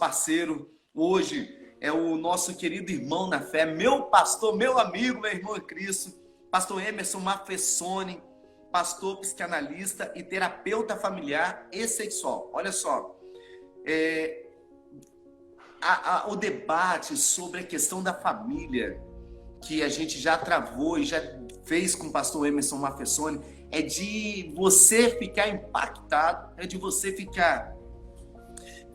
parceiro hoje é o nosso querido irmão na fé, meu pastor, meu amigo, meu irmão em Cristo, pastor Emerson Mafessoni, pastor psicanalista e terapeuta familiar e sexual. Olha só, o debate sobre a questão da família, que a gente já travou e já fez com o pastor Emerson Mafessoni, é de você ficar impactado, é de você ficar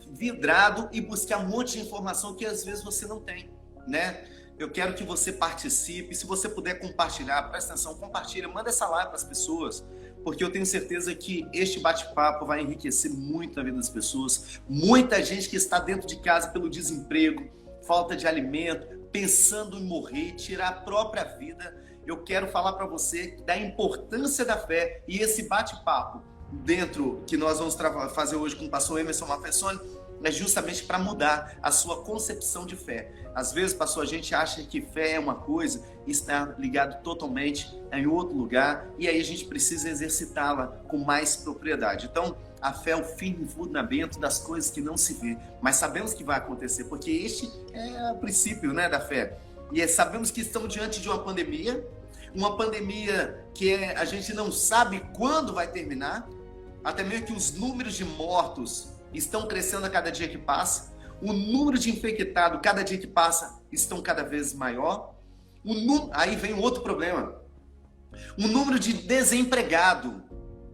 vidrado e buscar um monte de informação que às vezes você não tem, né? Eu quero que você participe, se você puder compartilhar, presta atenção, compartilha, manda essa live para as pessoas, porque eu tenho certeza que este bate-papo vai enriquecer muito a vida das pessoas. Muita gente que está dentro de casa pelo desemprego, falta de alimento, pensando em morrer, tirar a própria vida. Eu quero falar para você da importância da fé, e esse bate-papo dentro que nós vamos fazer hoje com o pastor Emerson Mafessoni é justamente para mudar a sua concepção de fé. Às vezes, pastor, a gente acha que fé é uma coisa e está ligado totalmente em outro lugar, e aí a gente precisa exercitá-la com mais propriedade. Então, a fé é o firme fundamento das coisas que não se vê, mas sabemos que vai acontecer, porque este é o princípio, né, da fé. E sabemos que estamos diante de uma pandemia que a gente não sabe quando vai terminar, até mesmo que os números de mortos estão crescendo a cada dia que passa, o número de infectados cada dia que passa estão cada vez maior. Aí vem um outro problema, o número de desempregado.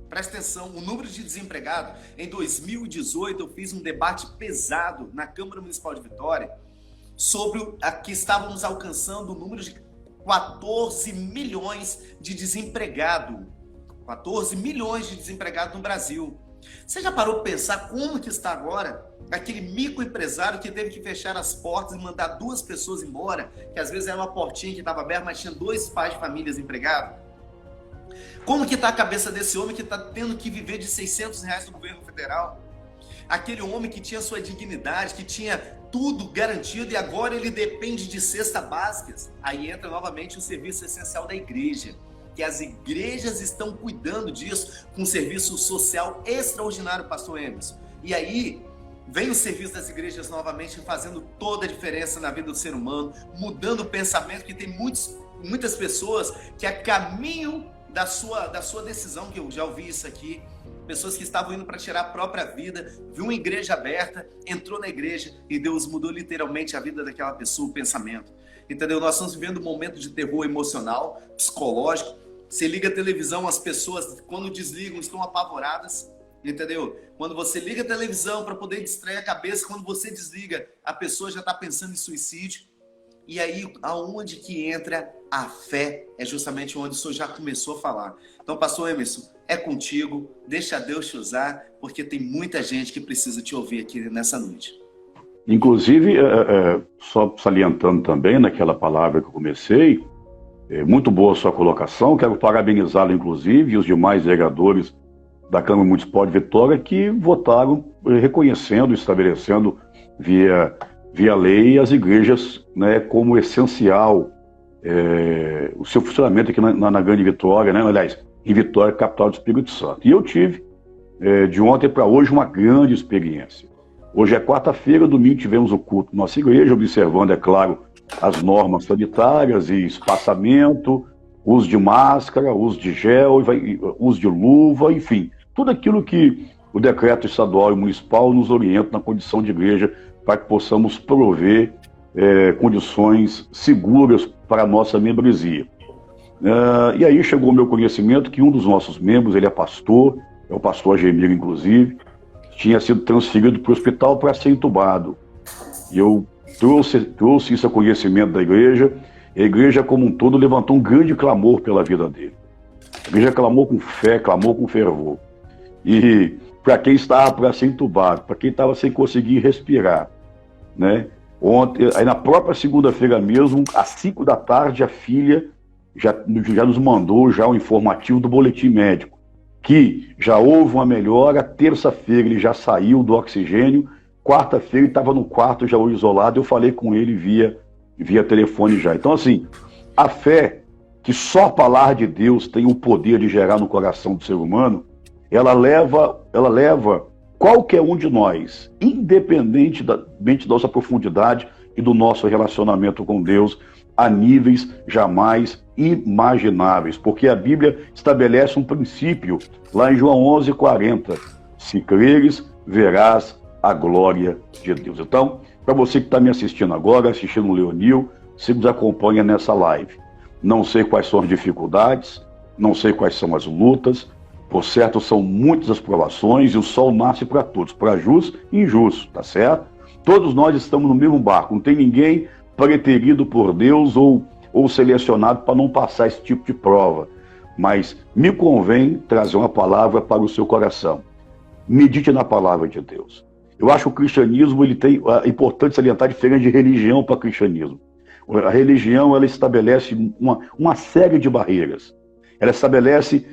Presta atenção, o número de desempregado, em 2018 eu fiz um debate pesado na Câmara Municipal de Vitória sobre que estávamos alcançando o número de 14 milhões de desempregados. 14 milhões de desempregados no Brasil. Você já parou para pensar como que está agora aquele microempresário que teve que fechar as portas e mandar 2 pessoas embora, que às vezes era uma portinha que estava aberta, mas tinha 2 pais de famílias empregados? Como que está a cabeça desse homem que está tendo que viver de R$600 do governo federal? Aquele homem que tinha sua dignidade, que tinha tudo garantido e agora ele depende de cestas básicas. Aí entra novamente o serviço essencial da igreja, que as igrejas estão cuidando disso com um serviço social extraordinário, pastor Emerson. E aí vem o serviço das igrejas novamente fazendo toda a diferença na vida do ser humano, mudando o pensamento, que tem muitas pessoas que a caminho da sua decisão, que eu já ouvi isso aqui, pessoas que estavam indo para tirar a própria vida, viu uma igreja aberta, entrou na igreja e Deus mudou literalmente a vida daquela pessoa, o pensamento. Entendeu? Nós estamos vivendo um momento de terror emocional, psicológico. Você liga a televisão, as pessoas, quando desligam, estão apavoradas, entendeu? Quando você liga a televisão para poder distrair a cabeça, quando você desliga, a pessoa já está pensando em suicídio. E aí, aonde que entra a fé? É justamente onde o senhor já começou a falar. Então, pastor Emerson, é contigo, deixa Deus te usar, porque tem muita gente que precisa te ouvir aqui nessa noite. Inclusive, só salientando também naquela palavra que eu comecei, muito boa a sua colocação, quero parabenizá-lo, inclusive, e os demais vereadores da Câmara Municipal de Vitória que votaram reconhecendo, estabelecendo via lei as igrejas, né, como essencial o seu funcionamento aqui na Grande Vitória, né, aliás, em Vitória, capital do Espírito Santo. E eu tive, de ontem para hoje, uma grande experiência. Hoje é quarta-feira, domingo tivemos o culto na nossa igreja, observando, é claro, as normas sanitárias e espaçamento, uso de máscara, uso de gel, uso de luva, enfim, tudo aquilo que o decreto estadual e municipal nos orienta na condição de igreja para que possamos prover condições seguras para a nossa membresia. E aí chegou o meu conhecimento que um dos nossos membros, ele é o pastor Agemir, inclusive, tinha sido transferido para o hospital para ser entubado. E eu trouxe isso a conhecimento da igreja, e a igreja como um todo levantou um grande clamor pela vida dele. A igreja clamou com fé, clamou com fervor. E para quem estava para ser entubado, para quem estava sem conseguir respirar, né? Ontem, aí na própria segunda-feira mesmo, às 5 da tarde, a filha já nos mandou já o informativo do boletim médico, que já houve uma melhora, terça-feira ele já saiu do oxigênio, quarta-feira ele estava no quarto já isolado, eu falei com ele via telefone já. Então assim, a fé, que só a palavra de Deus tem o poder de gerar no coração do ser humano, ela leva qualquer um de nós, independentemente da nossa profundidade e do nosso relacionamento com Deus, a níveis jamais imagináveis, porque a Bíblia estabelece um princípio lá em João 11:40: se creres, verás a glória de Deus. Então, para você que está me assistindo agora, assistindo o Leonil, você nos acompanha nessa live. Não sei quais são as dificuldades, não sei quais são as lutas, por certo são muitas as provações e o sol nasce para todos, para justos e injustos, tá certo? Todos nós estamos no mesmo barco, não tem ninguém preterido por Deus ou selecionado para não passar esse tipo de prova. Mas me convém trazer uma palavra para o seu coração. Medite na palavra de Deus. Eu acho que o cristianismo ele tem, é importante salientar a diferença de religião para cristianismo. A religião ela estabelece uma série de barreiras. Ela estabelece,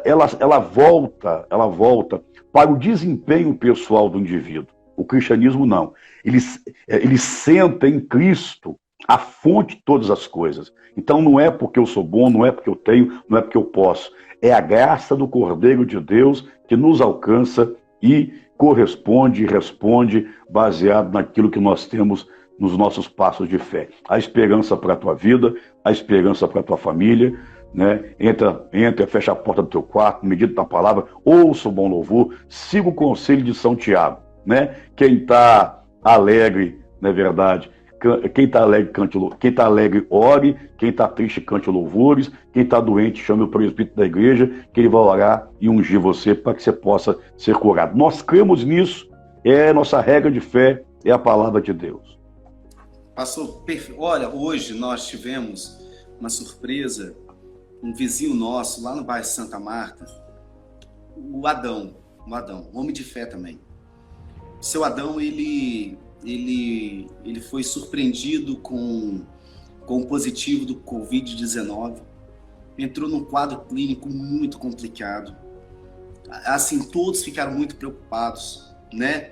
ela volta para o desempenho pessoal do indivíduo. O cristianismo não. Ele senta em Cristo a fonte de todas as coisas. Então não é porque eu sou bom, não é porque eu tenho, não é porque eu posso. É a graça do Cordeiro de Deus que nos alcança e corresponde e responde baseado naquilo que nós temos nos nossos passos de fé. A esperança para a tua vida, a esperança para a tua família, né? Entra, fecha a porta do teu quarto, medita na palavra, ouça o bom louvor, siga o conselho de São Tiago, né? Quem está alegre, não é verdade? Quem está alegre, quem está alegre, ore. Quem está triste, cante louvores. Quem está doente, chame o presbítero da igreja, que ele vai orar e ungir você para que você possa ser curado. Nós cremos nisso, é nossa regra de fé, é a palavra de Deus. Pastor, olha, hoje nós tivemos uma surpresa, um vizinho nosso, lá no bairro Santa Marta, o Adão, homem de fé também. O seu Adão, ele foi surpreendido com o positivo do Covid-19, entrou num quadro clínico muito complicado. Assim, todos ficaram muito preocupados, né?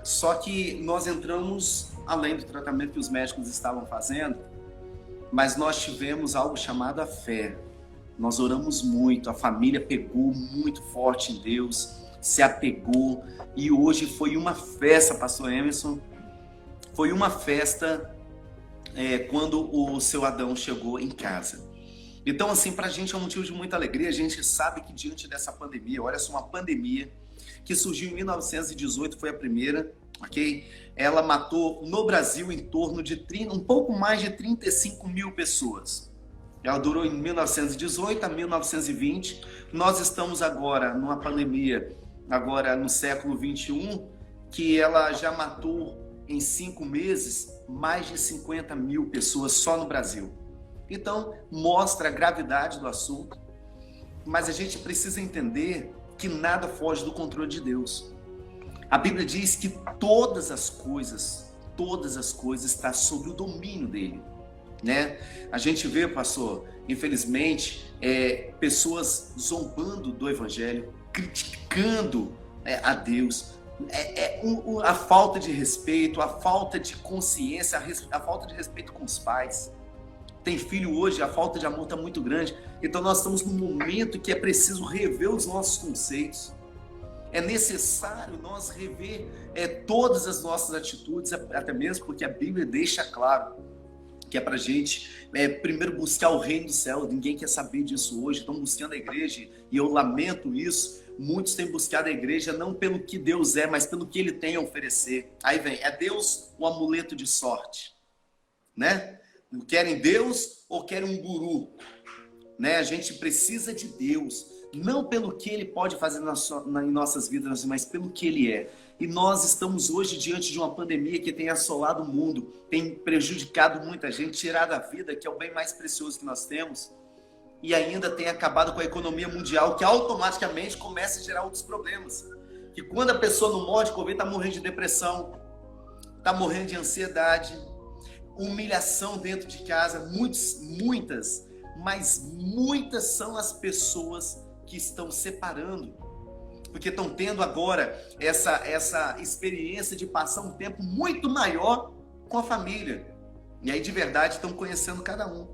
Só que nós entramos além do tratamento que os médicos estavam fazendo, mas nós tivemos algo chamado a fé. Nós oramos muito, a família pegou muito forte em Deus, se apegou, e hoje foi uma festa, pastor Emerson, foi uma festa quando o seu Adão chegou em casa. Então, assim, para a gente é um motivo de muita alegria. A gente sabe que diante dessa pandemia, olha só, uma pandemia que surgiu em 1918, foi a primeira, ok? Ela matou no Brasil em torno de um pouco mais de 35 mil pessoas. Ela durou em 1918 a 1920. Nós estamos agora numa pandemia, agora no século 21, que ela já matou em 5 meses mais de 50 mil pessoas só no Brasil. Então, mostra a gravidade do assunto, mas a gente precisa entender que nada foge do controle de Deus. A Bíblia diz que todas as coisas estão sob o domínio dele, né? A gente vê, pastor, infelizmente, pessoas zombando do Evangelho, criticando a Deus, a falta de respeito, a falta de consciência, a falta de respeito com os pais. Tem filho hoje, a falta de amor está muito grande. Então nós estamos num momento que é preciso rever os nossos conceitos. É necessário nós rever todas as nossas atitudes, até mesmo porque a Bíblia deixa claro que é para a gente primeiro buscar o reino do céu. Ninguém quer saber disso hoje, estão buscando a igreja, e eu lamento isso. Muitos têm buscado a igreja não pelo que Deus é, mas pelo que ele tem a oferecer. Aí vem, é Deus o amuleto de sorte, né? Querem Deus ou querem um guru, né? A gente precisa de Deus, não pelo que ele pode fazer em nossas vidas, mas pelo que ele é. E nós estamos hoje diante de uma pandemia que tem assolado o mundo, tem prejudicado muita gente, tirado a vida, que é o bem mais precioso que nós temos, e ainda tem acabado com a economia mundial, que automaticamente começa a gerar outros problemas. Que quando a pessoa não morre de Covid, está morrendo de depressão, está morrendo de ansiedade, humilhação dentro de casa, muitas são as pessoas que estão separando, porque estão tendo agora essa experiência de passar um tempo muito maior com a família. E aí, de verdade, estão conhecendo cada um,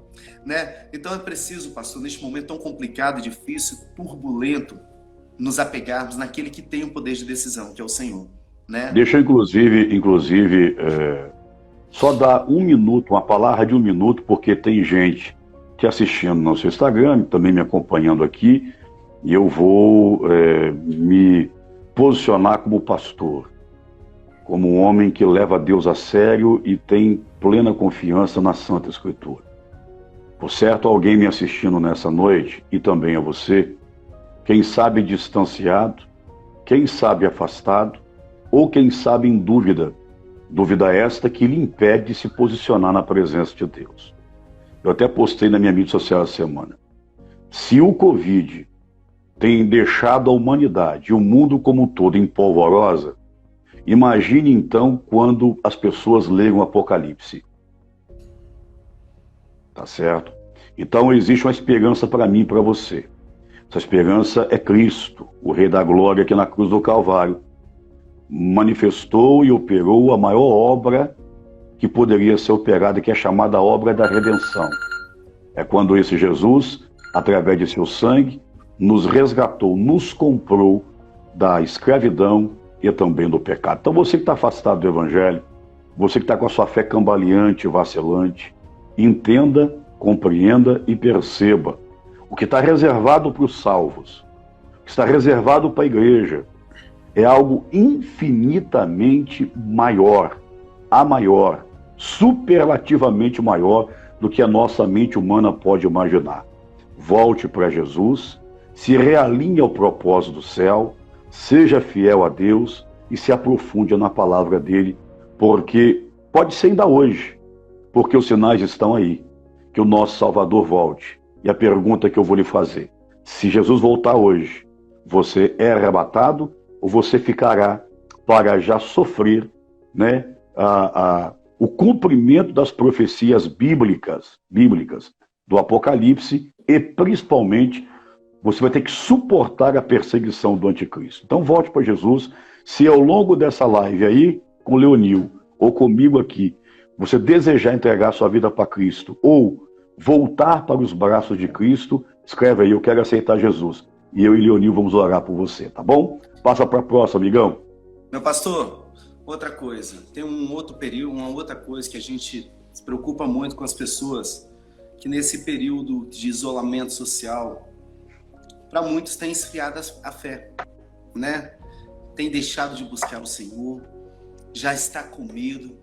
né? Então é preciso, pastor, neste momento tão complicado, difícil, turbulento, nos apegarmos naquele que tem o poder de decisão, que é o Senhor, né? Deixa eu, inclusive, só dar um minuto, uma palavra de um minuto, porque tem gente te assistindo no seu Instagram, também me acompanhando aqui, e eu vou me posicionar como pastor, como um homem que leva Deus a sério e tem plena confiança na Santa Escritura. Por certo, alguém me assistindo nessa noite, e também a você, quem sabe distanciado, quem sabe afastado, ou quem sabe em dúvida, dúvida esta que lhe impede de se posicionar na presença de Deus. Eu até postei na minha mídia social essa semana. Se o Covid tem deixado a humanidade e o mundo como um todo em polvorosa, imagine então quando as pessoas leem o Apocalipse. Tá certo? Então existe uma esperança para mim e para você. Essa esperança é Cristo, o Rei da Glória, que na cruz do Calvário manifestou e operou a maior obra que poderia ser operada, que é chamada obra da redenção. É quando esse Jesus, através de seu sangue, nos resgatou, nos comprou da escravidão e também do pecado. Então você que está afastado do Evangelho, você que está com a sua fé cambaleante, vacilante, entenda, compreenda e perceba o que está reservado para os salvos, o que está reservado para a igreja, é algo infinitamente maior, superlativamente maior do que a nossa mente humana pode imaginar. Volte para Jesus, se realinhe ao propósito do céu, seja fiel a Deus e se aprofunde na palavra dele, porque pode ser ainda hoje, porque os sinais estão aí, que o nosso Salvador volte. E a pergunta que eu vou lhe fazer, se Jesus voltar hoje, você é arrebatado ou você ficará para já sofrer, né, o cumprimento das profecias bíblicas do Apocalipse e principalmente você vai ter que suportar a perseguição do anticristo. Então volte para Jesus. Se ao longo dessa live aí, com o Leonil ou comigo aqui, você desejar entregar sua vida para Cristo ou voltar para os braços de Cristo, escreve aí, eu quero aceitar Jesus. E eu e Leonil vamos orar por você, tá bom? Passa para a próxima, amigão. Meu pastor, outra coisa, tem um outro período, uma outra coisa que a gente se preocupa muito com as pessoas, que nesse período de isolamento social, para muitos tem esfriado a fé, né? Tem deixado de buscar o Senhor, já está com medo,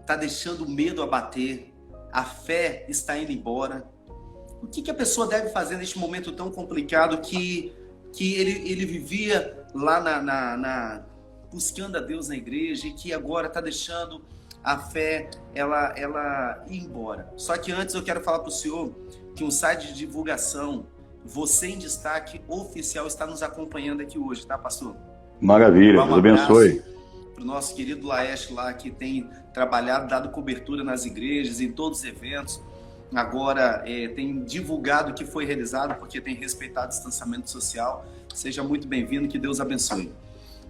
está deixando o medo abater, a fé está indo embora. O que a pessoa deve fazer neste momento tão complicado que ele vivia lá buscando a Deus na igreja e que agora está deixando a fé ela ir embora? Só que antes eu quero falar para o senhor que um site de divulgação, Você em Destaque Oficial, está nos acompanhando aqui hoje, tá, pastor? Maravilha, Deus abençoe. Para o nosso querido Laeste lá, que tem trabalhado, dado cobertura nas igrejas, em todos os eventos. Agora tem divulgado o que foi realizado, porque tem respeitado o distanciamento social. Seja muito bem-vindo, que Deus abençoe.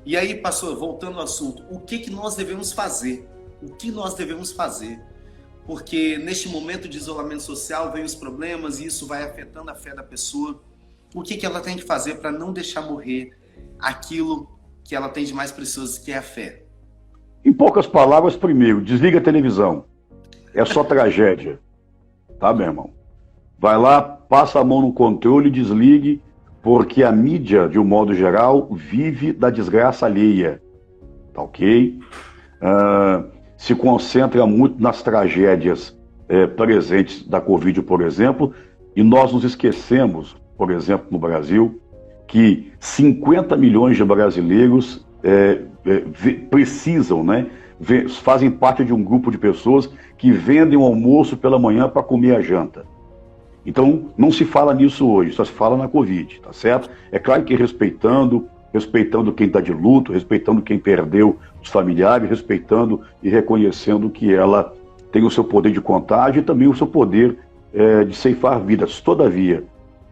E aí, pastor, voltando ao assunto, o que nós devemos fazer? O que nós devemos fazer? Porque neste momento de isolamento social vem os problemas e isso vai afetando a fé da pessoa. O que ela tem que fazer para não deixar morrer aquilo que ela tem de mais precioso, que é a fé? Em poucas palavras, primeiro, desliga a televisão. É só tragédia. Tá, meu irmão? Vai lá, passa a mão no controle e desligue, porque a mídia, de um modo geral, vive da desgraça alheia. Tá ok? Se concentra muito nas tragédias presentes da Covid, por exemplo, e nós nos esquecemos, por exemplo, no Brasil, que 50 milhões de brasileiros precisam, né, fazem parte de um grupo de pessoas que vendem o almoço pela manhã para comer a janta. Então, não se fala nisso hoje, só se fala na Covid, tá certo? É claro que respeitando quem está de luto, respeitando quem perdeu os familiares, respeitando e reconhecendo que ela tem o seu poder de contágio e também o seu poder de ceifar vidas. Todavia,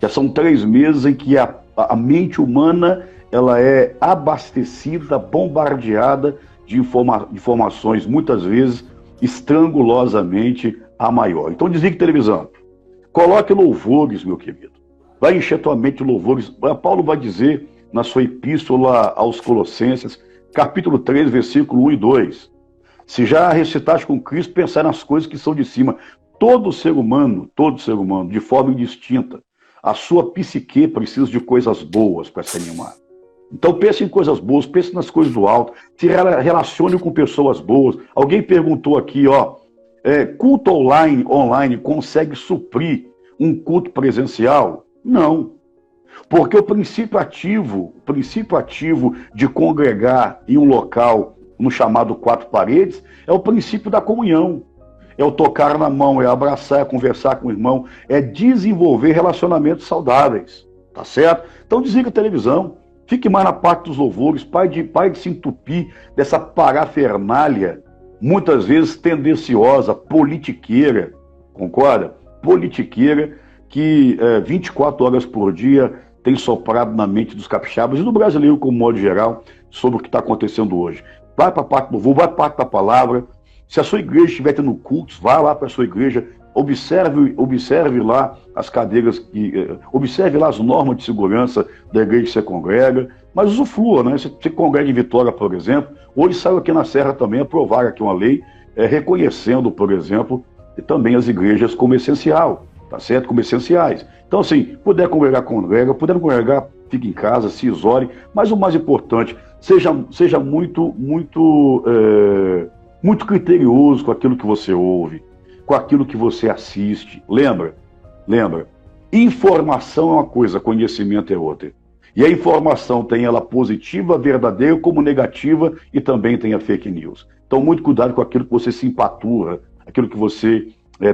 já são 3 meses em que a mente humana ela é abastecida, bombardeada de informações, muitas vezes estrangulosamente a maior. Então desligue televisão. Coloque louvores, meu querido. Vai encher tua mente de louvores. Paulo vai dizer na sua epístola aos Colossenses, capítulo 3, versículo 1 e 2. Se já ressuscitaste com Cristo, pensai nas coisas que são de cima. Todo ser humano, de forma indistinta, a sua psique precisa de coisas boas para se animar. Então pense em coisas boas, pense nas coisas do alto, se relacione com pessoas boas. Alguém perguntou aqui, culto online consegue suprir um culto presencial? Não. Porque o princípio ativo de congregar em um local, no chamado quatro paredes, é o princípio da comunhão. É o tocar na mão, é abraçar, é conversar com o irmão, é desenvolver relacionamentos saudáveis, tá certo? Então desliga a televisão, fique mais na parte dos louvores, pare de se entupir dessa parafernália, muitas vezes tendenciosa, politiqueira, concorda? Politiqueira, que 24 horas por dia tem soprado na mente dos capixabas e do brasileiro como modo geral sobre o que está acontecendo hoje. Vai para a parte do louvor, vai para a parte da palavra. Se a sua igreja estiver tendo cultos, vá lá para a sua igreja, observe lá as cadeiras, observe lá as normas de segurança da igreja que você congrega, mas usufrua, né? Você congrega em Vitória, por exemplo, hoje saiu aqui na Serra também aprovar aqui uma lei reconhecendo, por exemplo, também as igrejas como essencial, tá certo? Como essenciais. Então, assim, puder congregar, congrega, puder não congregar, fique em casa, se isole, mas o mais importante, seja muito criterioso com aquilo que você ouve, com aquilo que você assiste. Lembra? Informação é uma coisa, conhecimento é outra. E a informação tem ela positiva, verdadeira, como negativa, e também tem a fake news. Então, muito cuidado com aquilo que você se empaturra, aquilo que você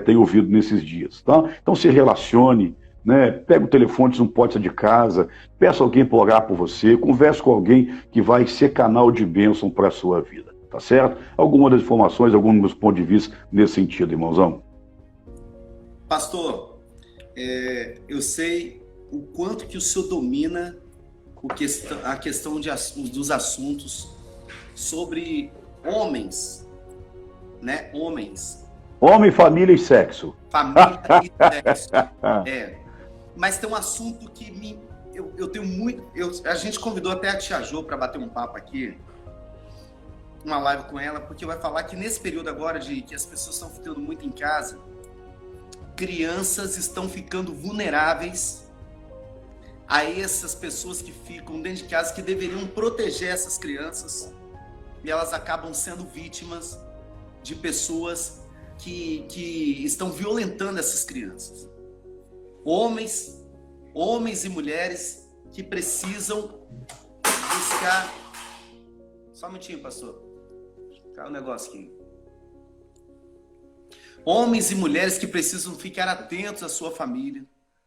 tem ouvido nesses dias. Tá? Então, se relacione, né? Pega o telefone, se não pode sair de casa, peça alguém para orar por você, converse com alguém que vai ser canal de bênção para a sua vida. Tá certo? Algumas das informações, alguns dos meus pontos de vista nesse sentido, irmãozão. Pastor, eu sei o quanto que o senhor domina a questão dos assuntos sobre homens, né? Homens. Homem, família e sexo. Família e sexo. Mas tem um assunto que eu tenho muito... A gente convidou até a tia Jo para bater um papo aqui, uma live com ela, porque vai falar que nesse período agora que as pessoas estão ficando muito em casa, crianças estão ficando vulneráveis a essas pessoas que ficam dentro de casa, que deveriam proteger essas crianças, e elas acabam sendo vítimas de pessoas que estão violentando essas crianças. Homens e mulheres que precisam buscar... Só um minutinho, pastor. Caiu um negócio aqui. Homens e mulheres que precisam ficar atentos à sua família,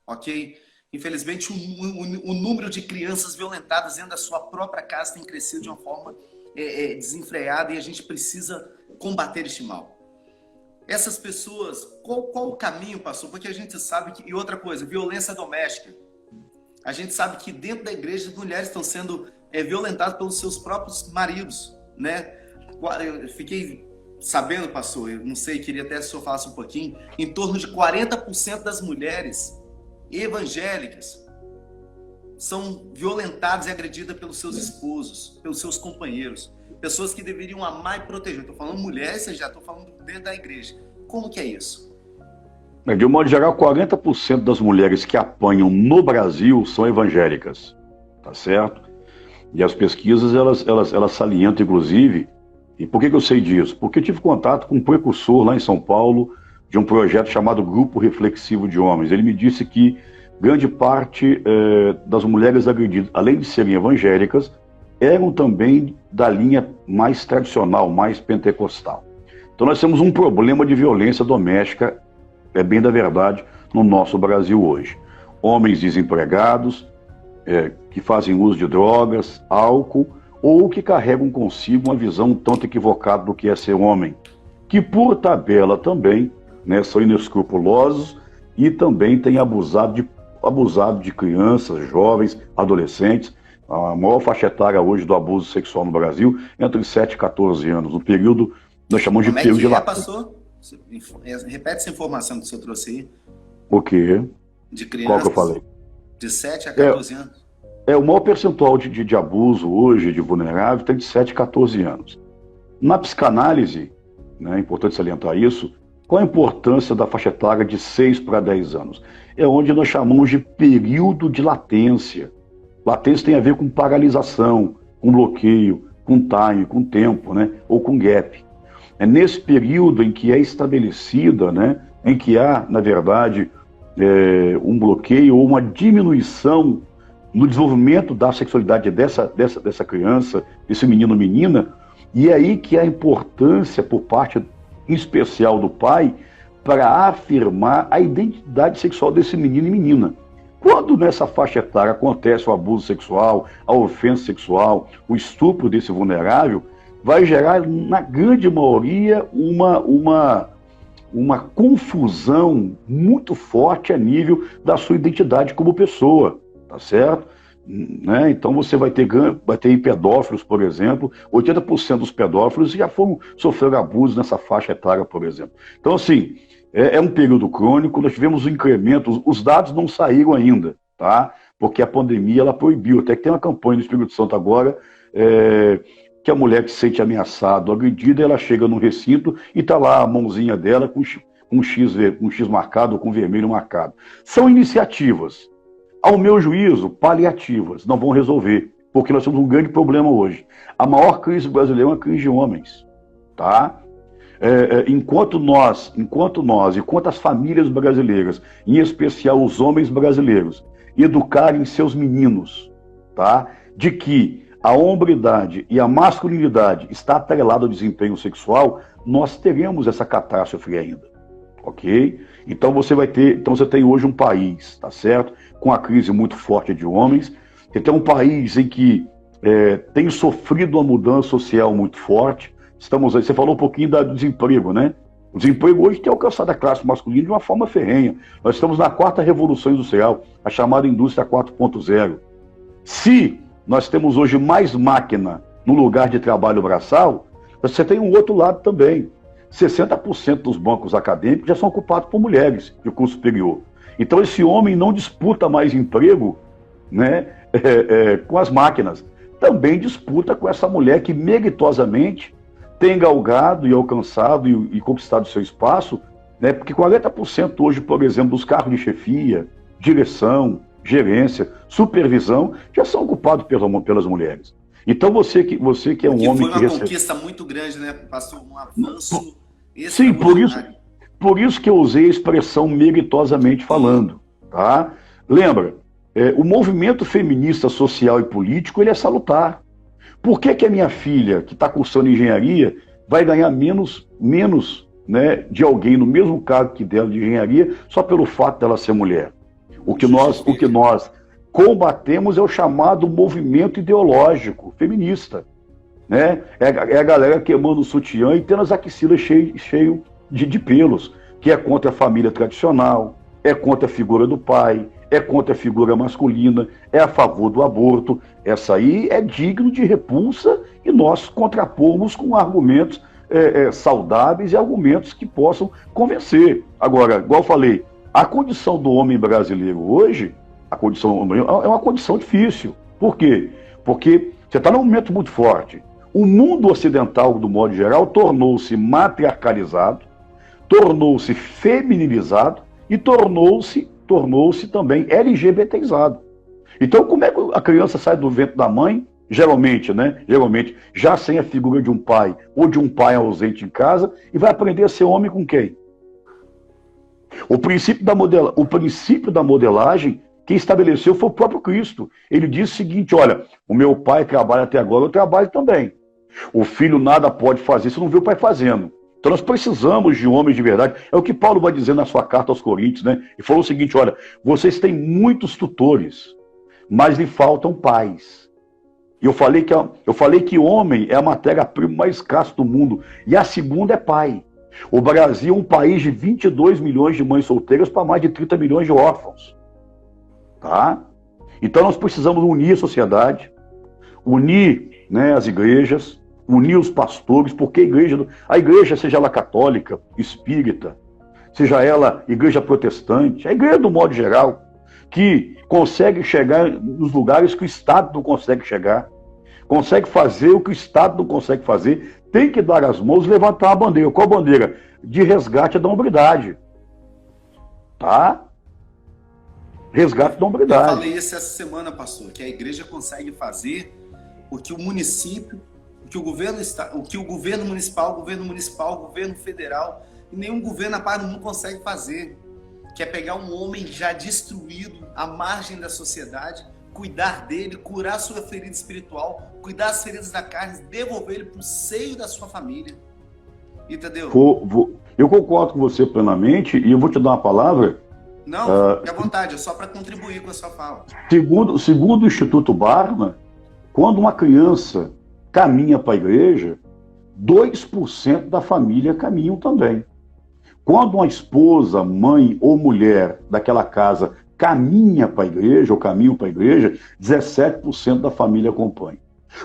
ok? Infelizmente, o número de crianças violentadas dentro da sua própria casa tem crescido de uma forma desenfreada, e a gente precisa combater este mal. Essas pessoas, qual o caminho, pastor? Porque a gente sabe que... E outra coisa, violência doméstica. A gente sabe que dentro da igreja, as mulheres estão sendo violentadas pelos seus próprios maridos, né? Eu fiquei sabendo, pastor, eu não sei, queria até que o senhor falasse um pouquinho, em torno de 40% das mulheres evangélicas são violentadas e agredidas pelos seus esposos, pelos seus companheiros, pessoas que deveriam amar e proteger. Estou falando mulheres, já estou falando dentro da igreja. Como que é isso? De um modo geral, 40% das mulheres que apanham no Brasil são evangélicas, tá certo? E as pesquisas, elas salientam, inclusive, e por que eu sei disso? Porque eu tive contato com um precursor lá em São Paulo de um projeto chamado Grupo Reflexivo de Homens. Ele me disse que grande parte das mulheres agredidas, além de serem evangélicas, eram também da linha mais tradicional, mais pentecostal. Então nós temos um problema de violência doméstica, é bem da verdade, no nosso Brasil hoje. Homens desempregados, que fazem uso de drogas, álcool, ou que carregam consigo uma visão um tanto equivocada do que é ser homem, que por tabela também, né, são inescrupulosos e também têm abusado de crianças, jovens, adolescentes. A maior faixa etária hoje do abuso sexual no Brasil é entre 7 e 14 anos, no período, nós chamamos de período de pastor? Repete essa informação que o senhor trouxe aí. O quê? De crianças? Qual que eu falei? De 7 a 14 anos. O maior percentual de abuso hoje, de vulnerável, tem de 7 a 14 anos. Na psicanálise, né, é importante salientar isso, qual a importância da faixa etária de 6 para 10 anos? É onde nós chamamos de período de latência. Latência tem a ver com paralisação, com bloqueio, com time, com tempo, né, ou com gap. É nesse período em que é estabelecida, né, em que há, na verdade, um bloqueio ou uma diminuição no desenvolvimento da sexualidade dessa criança, desse menino ou menina, e é aí que há a importância por parte, em especial do pai, para afirmar a identidade sexual desse menino e menina. Quando nessa faixa etária acontece o abuso sexual, a ofensa sexual, o estupro desse vulnerável, vai gerar, na grande maioria, uma confusão muito forte a nível da sua identidade como pessoa, tá certo? Né? Então você vai ter pedófilos, por exemplo, 80% dos pedófilos já sofreram abuso nessa faixa etária, por exemplo. Então, assim, é um período crônico, nós tivemos um incremento, os dados não saíram ainda, tá? Porque a pandemia, ela proibiu, até que tem uma campanha no Espírito Santo agora, que a mulher que se sente ameaçada ou agredida, ela chega num recinto e está lá a mãozinha dela com um X marcado ou com vermelho marcado. São iniciativas, ao meu juízo, paliativas, não vão resolver, porque nós temos um grande problema hoje. A maior crise brasileira é uma crise de homens, tá? Enquanto as famílias brasileiras, em especial os homens brasileiros, educarem seus meninos, tá? De que a hombridade e a masculinidade está atrelada ao desempenho sexual, nós teremos essa catástrofe ainda, ok? Então você tem hoje um país, tá certo? Com a crise muito forte de homens, você tem um país em que tem sofrido uma mudança social muito forte. Você falou um pouquinho do desemprego, né? O desemprego hoje tem alcançado a classe masculina de uma forma ferrenha. Nós estamos na 4ª revolução industrial, a chamada indústria 4.0. Se nós temos hoje mais máquina no lugar de trabalho braçal, você tem um outro lado também. 60% dos bancos acadêmicos já são ocupados por mulheres de curso superior. Então esse homem não disputa mais emprego, né, com as máquinas. Também disputa com essa mulher que meritosamente tem galgado e alcançado e conquistado seu espaço, né, porque 40% hoje, por exemplo, dos cargos de chefia, direção, gerência, supervisão, já são ocupados pelas mulheres. Então você que é um homem que foi uma conquista muito grande, né, pastor? Um avanço extraordinário. Sim, por isso que eu usei a expressão meritosamente falando, tá? Lembra, o movimento feminista social e político, ele é salutar. Por que a minha filha, que está cursando engenharia, vai ganhar menos, né, de alguém no mesmo cargo que dela de engenharia, só pelo fato dela ser mulher? O que nós combatemos é o chamado movimento ideológico feminista, né? É a galera queimando o sutiã e tendo as axilas cheio de pelos, que é contra a família tradicional, é contra a figura do pai, é contra a figura masculina, é a favor do aborto. Essa aí é digno de repulsa e nós contrapomos com argumentos saudáveis e argumentos que possam convencer. Agora, igual eu falei, a condição do homem brasileiro hoje, é uma condição difícil. Por quê? Porque você está num momento muito forte. O mundo ocidental, do modo geral, tornou-se matriarcalizado, tornou-se feminilizado e tornou-se também LGBTizado. Então, como é que a criança sai do ventre da mãe, geralmente, já sem a figura de um pai ou de um pai ausente em casa, e vai aprender a ser homem com quem? O princípio da modelagem, quem estabeleceu foi o próprio Cristo. Ele disse o seguinte: olha, o meu pai trabalha até agora, eu trabalho também. O filho nada pode fazer se não vê o pai fazendo. Então nós precisamos de homens de verdade. É o que Paulo vai dizer na sua carta aos Coríntios, né? Ele falou o seguinte: olha, vocês têm muitos tutores, mas lhe faltam pais. E eu falei que homem é a matéria-prima mais escassa do mundo. E a segunda é pai. O Brasil é um país de 22 milhões de mães solteiras para mais de 30 milhões de órfãos. Tá? Então nós precisamos unir a sociedade, unir, né, as igrejas, unir os pastores, porque a igreja, seja ela católica, espírita, seja ela igreja protestante, a igreja do modo geral, que consegue chegar nos lugares que o Estado não consegue chegar, consegue fazer o que o Estado não consegue fazer, tem que dar as mãos e levantar uma bandeira. Qual bandeira? De resgate da hombridade. Tá? Resgate da hombridade. Eu falei isso essa semana, pastor, que a igreja consegue fazer o que o município, o que o governo municipal, o governo federal e nenhum governo a par do mundo consegue fazer, que é pegar um homem já destruído, à margem da sociedade, cuidar dele, curar sua ferida espiritual, cuidar das feridas da carne, devolver ele para o seio da sua família. Entendeu? Eu concordo com você plenamente e eu vou te dar uma palavra. Não, fique à vontade, é só para contribuir com a sua fala. Segundo o Instituto Barna, quando uma criança caminha para a igreja, 2% da família caminham também. Quando uma esposa, mãe ou mulher daquela casa caminha para a igreja, ou caminham para a igreja, 17% da família acompanha.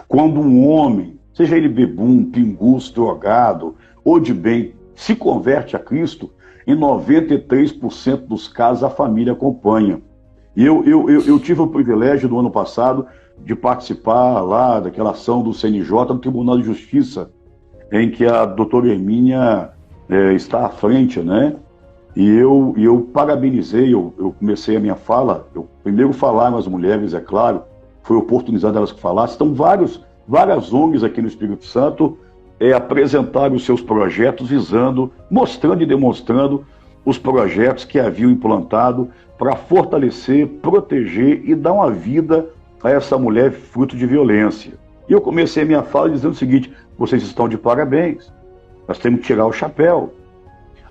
Quando um homem, seja ele bebum, pinguço, drogado ou de bem, se converte a Cristo, em 93% dos casos a família acompanha. Eu tive o privilégio do ano passado de participar lá daquela ação do CNJ no Tribunal de Justiça, em que a doutora Hermínia está à frente, né? E eu parabenizei, eu comecei a minha fala, eu primeiro falaram as mulheres, é claro, foi oportunizado elas que falassem. Então várias ONGs aqui no Espírito Santo apresentaram os seus projetos visando, mostrando e demonstrando os projetos que haviam implantado para fortalecer, proteger e dar uma vida a essa mulher fruto de violência. E eu comecei a minha fala dizendo o seguinte: vocês estão de parabéns, nós temos que tirar o chapéu.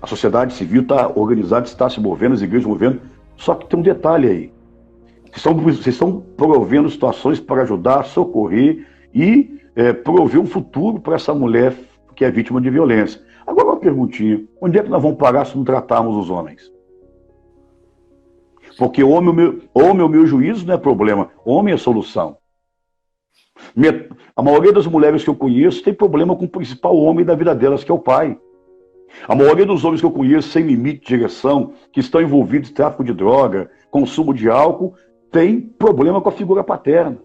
A sociedade civil está organizada, está se movendo, as igrejas movendo, só que tem um detalhe aí. Vocês estão provendo situações para ajudar, socorrer e prover um futuro para essa mulher que é vítima de violência. Agora uma perguntinha: onde é que nós vamos parar se não tratarmos os homens? Porque homem, o meu juízo não é problema, homem é solução. A maioria das mulheres que eu conheço tem problema com o principal homem da vida delas, que é o pai. A maioria dos homens que eu conheço sem limite de direção, que estão envolvidos em tráfico de droga, consumo de álcool, tem problema com a figura paterna.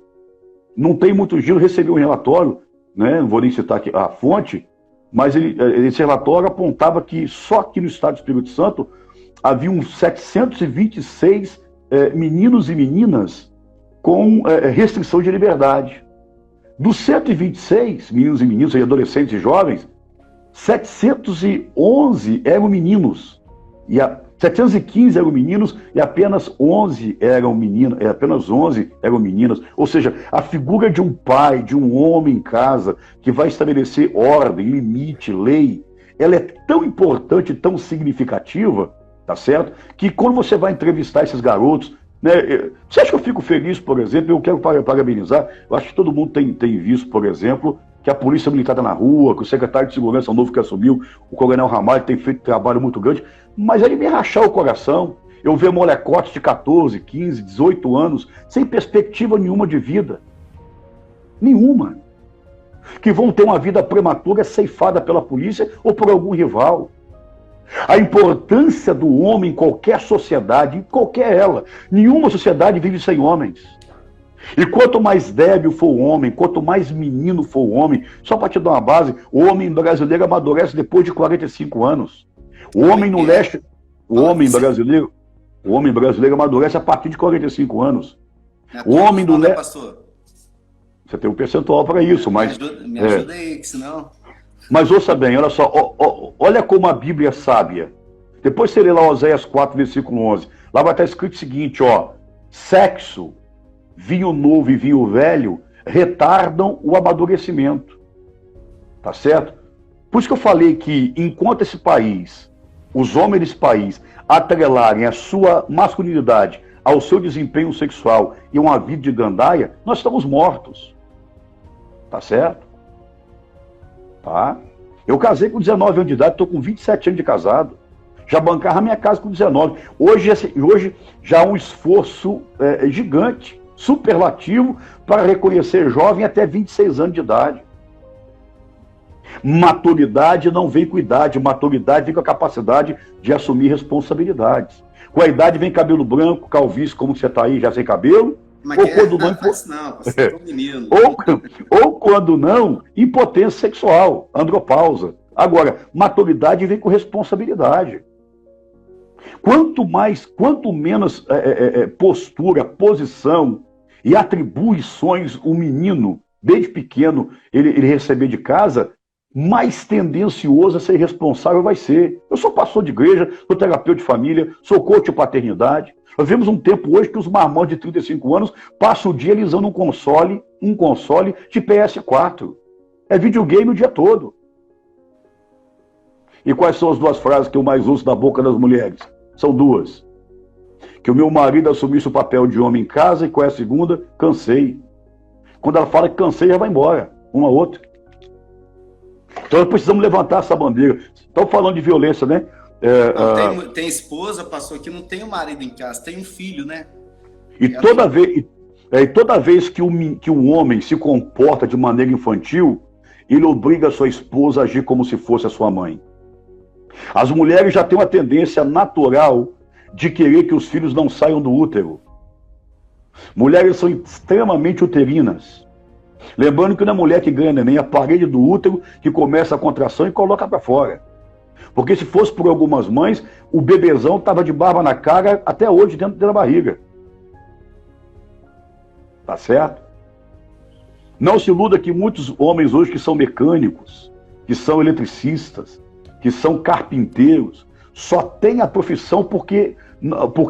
Não tem muito giro. Recebi um relatório, né, não vou nem citar aqui a fonte, mas esse relatório apontava que só aqui no estado do Espírito Santo haviam 726 meninos e meninas com restrição de liberdade. Dos 126 meninos e meninas, adolescentes e jovens, 711 eram meninos, 715 eram meninos e apenas 11 eram meninas, ou seja, a figura de um pai, de um homem em casa, que vai estabelecer ordem, limite, lei, ela é tão importante, tão significativa, tá certo? Que quando você vai entrevistar esses garotos, né, você acha que eu fico feliz, por exemplo? Eu quero parabenizar, eu acho que todo mundo tem visto, por exemplo, que a Polícia Militar está na rua, que o secretário de Segurança novo que assumiu, o Coronel Ramalho, tem feito um trabalho muito grande, mas ele me rachar o coração. Eu vejo molecotes de 14, 15, 18 anos, sem perspectiva nenhuma de vida. Nenhuma. Que vão ter uma vida prematura ceifada pela polícia ou por algum rival. A importância do homem em qualquer sociedade, em qualquer ela. Nenhuma sociedade vive sem homens. E quanto mais débil for o homem, quanto mais menino for o homem, só para te dar uma base, o homem brasileiro amadurece depois de 45 anos. O homem no leste, o homem brasileiro amadurece a partir de 45 anos. O homem do leste... Pastor? Você tem um percentual para isso, mas... Me ajuda aí, que senão... Mas ouça bem, olha só, olha como a Bíblia é sábia. Depois você lê lá Oséias 4, versículo 11. Lá vai estar escrito o seguinte, ó: sexo, vinho novo e vinho velho retardam o amadurecimento. Tá certo? Por isso que eu falei que enquanto esse país, os homens desse país, atrelarem a sua masculinidade ao seu desempenho sexual e uma vida de gandaia, nós estamos mortos. Tá certo? Tá? Eu casei com 19 anos de idade, estou com 27 anos de casado. Já bancava minha casa com 19. Hoje já há um esforço gigante, superlativo, para reconhecer jovem até 26 anos de idade. Maturidade não vem com idade, maturidade vem com a capacidade de assumir responsabilidades. Com a idade vem cabelo branco, calvície, como você está aí, já sem cabelo. Mas Ou quando não, você é um menino. ou quando não, impotência sexual, andropausa. Agora, maturidade vem com responsabilidade. Quanto menos postura, posição e atribuições o menino, desde pequeno, ele receber de casa, mais tendencioso a ser irresponsável vai ser. Eu sou pastor de igreja, sou terapeuta de família, sou coach de paternidade. Nós vemos um tempo hoje que os marmanjos de 35 anos passam o dia lisando um console de PS4. É videogame o dia todo. E quais são as duas frases que eu mais ouço da boca das mulheres? São duas. Que o meu marido assumisse o papel de homem em casa, e qual é a segunda? Cansei. Quando ela fala que cansei, já vai embora. Uma outra. Então nós precisamos levantar essa bandeira. Estão falando de violência, né? Tem esposa, pastor, que não tem o marido em casa, tem um filho, né? E toda vez que um homem se comporta de maneira infantil, ele obriga a sua esposa a agir como se fosse a sua mãe. As mulheres já têm uma tendência natural de querer que os filhos não saiam do útero. Mulheres são extremamente uterinas. Lembrando que não é a mulher que ganha neném, é a parede do útero que começa a contração e coloca para fora. Porque se fosse por algumas mães, o bebezão estava de barba na cara até hoje dentro da barriga. Tá certo? Não se iluda que muitos homens hoje que são mecânicos, que são eletricistas, que são carpinteiros, só têm a profissão porque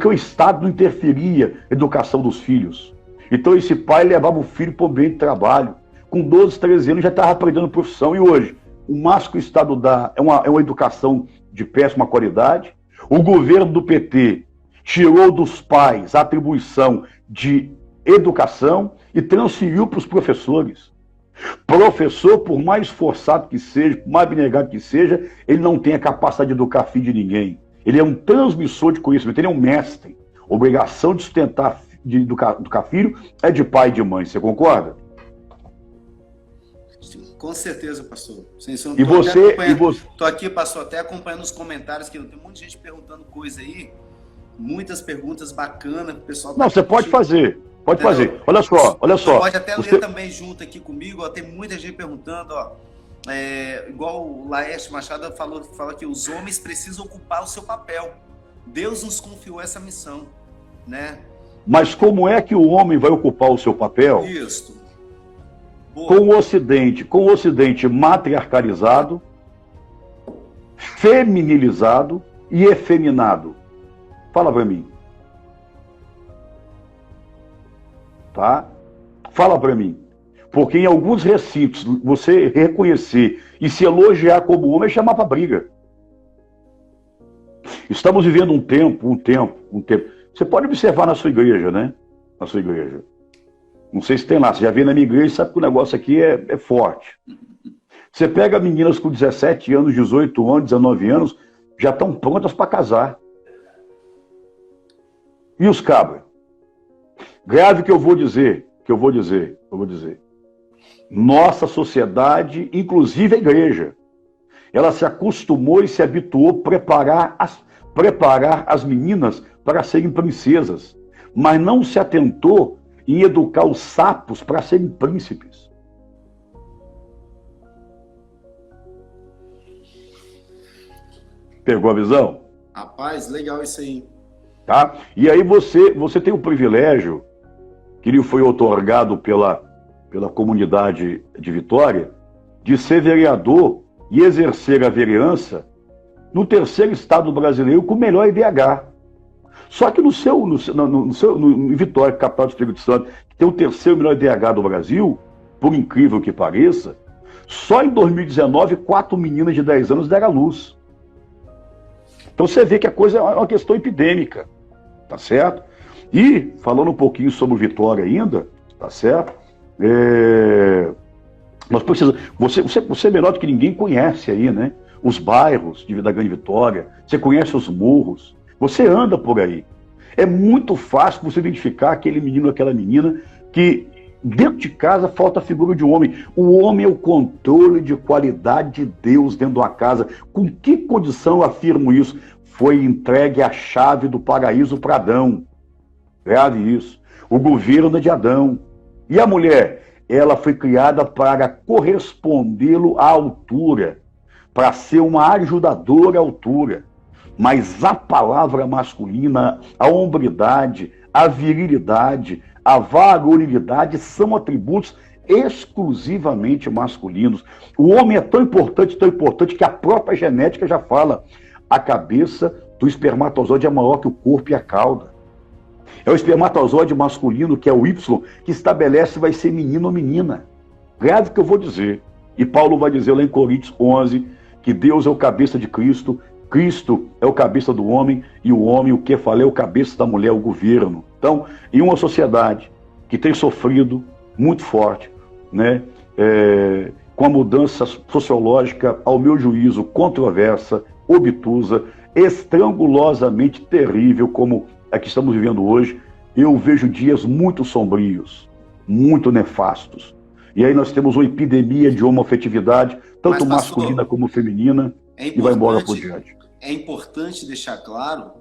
o Estado não interferia na educação dos filhos. Então esse pai levava o filho para o ambiente de trabalho. Com 12, 13 anos já estava aprendendo profissão. E hoje, o máximo que o Estado dá é uma educação de péssima qualidade. O governo do PT tirou dos pais a atribuição de educação e transferiu para os professores. Professor, por mais esforçado que seja, por mais abnegado que seja, ele não tem a capacidade de educar filho de ninguém. Ele é um transmissor de conhecimento, ele é um mestre. Obrigação de sustentar, de educar filho é de pai e de mãe. Você concorda? Com certeza, pastor. E você... Estou aqui, pastor, até acompanhando os comentários, que tem muita gente perguntando coisa aí, muitas perguntas bacanas, o pessoal... Não, você pode fazer, pode fazer. Olha só. Você pode até ler também junto aqui comigo, ó, tem muita gente perguntando, ó, igual o Laércio Machado fala que os homens precisam ocupar o seu papel. Deus nos confiou essa missão, né? Mas como é que o homem vai ocupar o seu papel? Isso. Com o Ocidente matriarcalizado, feminilizado e efeminado. Fala para mim. Tá? Fala para mim. Porque em alguns recintos, você reconhecer e se elogiar como homem é chamar para briga. Estamos vivendo um tempo. Você pode observar na sua igreja, né? Na sua igreja. Não sei se tem lá, você já veio na minha igreja e sabe que o negócio aqui é forte. Você pega meninas com 17 anos, 18 anos, 19 anos, já estão prontas para casar. E os cabras? Grave que eu vou dizer. Nossa sociedade, inclusive a igreja, ela se acostumou e se habituou a preparar as meninas para serem princesas, mas não se atentou em educar os sapos para serem príncipes. Pegou a visão? Rapaz, legal isso aí. Tá? E aí você tem o privilégio que lhe foi otorgado pela comunidade de Vitória de ser vereador e exercer a vereança no terceiro estado brasileiro com o melhor IDH. Só que em Vitória, capital do Espírito Santo, que tem o terceiro melhor IDH do Brasil, por incrível que pareça, só em 2019, 4 meninas de 10 anos deram à luz. Então você vê que a coisa é uma questão epidêmica, tá certo? E, falando um pouquinho sobre Vitória ainda, tá certo? Nós precisamos... Você melhor do que ninguém conhece aí, né? Os bairros da Grande Vitória, você conhece os morros, você anda por aí. É muito fácil você identificar aquele menino, aquela menina que dentro de casa falta a figura de um homem. O homem é o controle de qualidade de Deus dentro de uma casa. Com que condição eu afirmo isso? foi entregue a chave do paraíso para Adão. Grave isso. O governo de Adão. E a mulher? Ela foi criada para correspondê-lo à altura, para ser uma ajudadora à altura. Mas a palavra masculina, a hombridade, a virilidade, a varonilidade são atributos exclusivamente masculinos. O homem é tão importante que a própria genética já fala. A cabeça do espermatozoide é maior que o corpo e a cauda. É o espermatozoide masculino, que é o Y, que estabelece se vai ser menino ou menina. Grave que eu vou dizer. E Paulo vai dizer lá em Coríntios 11, que Deus é o cabeça de Cristo, Cristo é o cabeça do homem, e o homem, o que falei, é o cabeça da mulher, o governo. Então, em uma sociedade que tem sofrido muito forte, né, com a mudança sociológica, ao meu juízo, controversa, obtusa, estrangulosamente terrível, como a que estamos vivendo hoje, eu vejo dias muito sombrios, muito nefastos. E aí nós temos uma epidemia de homoafetividade, tanto masculina como feminina, e vai embora por diante. É importante deixar claro